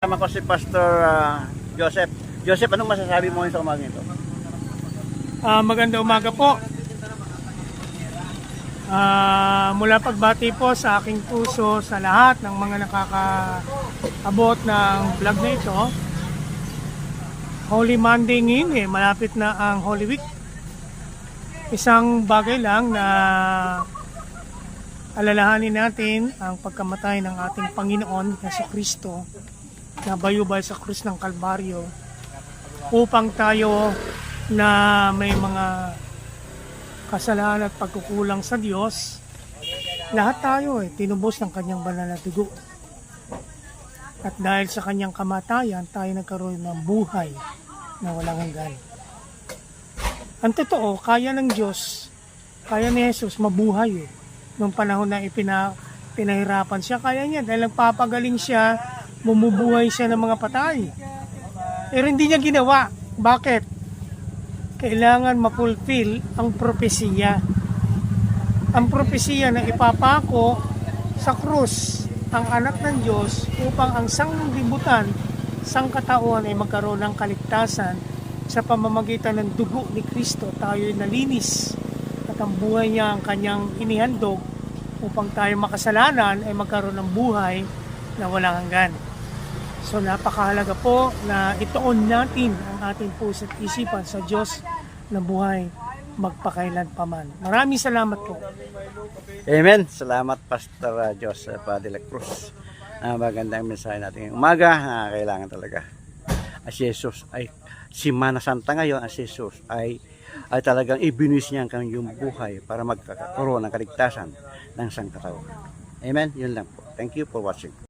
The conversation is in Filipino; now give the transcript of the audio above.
Kasama ko si Pastor Joseph. Joseph, anong masasabi mo sa umaga ito? Maganda umaga po. Mula pagbati po sa aking puso sa lahat ng mga nakakaabot ng vlog na ito. Holy Monday ngayon malapit na ang Holy Week. Isang bagay lang na alalahanin natin ang pagkamatay ng ating Panginoon na si Kristo na bayubay sa krus ng Kalbaryo upang tayo na may mga kasalanan at pagkukulang sa Diyos, lahat tayo tinubos ng kanyang banal na dugo. At dahil sa kanyang kamatayan, tayo nagkaroon ng buhay na walang hanggan. Ang totoo, kaya ng Diyos, kaya ni Jesus mabuhay Nung panahon na pinahirapan siya, kaya niya dahil nagpapagaling siya, bumubuhay siya ng mga patay. Pero hindi niya ginawa. Bakit? Kailangan ma-fulfill ang propesiya. Ang propesiya na ipapako sa krus ang anak ng Diyos upang ang sanglibutan, sangkatauhan ay magkaroon ng kaligtasan sa pamamagitan ng dugo ni Kristo. Tayo'y nalinis at ang buhay niya ang kanyang inihandog upang tayo makasalanan ay magkaroon ng buhay na walang hanggan. So napakahalaga po na ituon natin ang ating puso at isipan sa Diyos na buhay magpakailan pa man. Maraming salamat po. Amen. Salamat Pastor Joseph de la Cruz. Magandang mensahe natin ngayong umaga na kailangan talaga. Si Jesus ay Semana Santa ngayon, si Jesus ay talagang ibinuwis niya ang kanyang buhay para magkakaroon ng kaligtasan ng sangkatauhan. Amen. Yun lang po. Thank you for watching.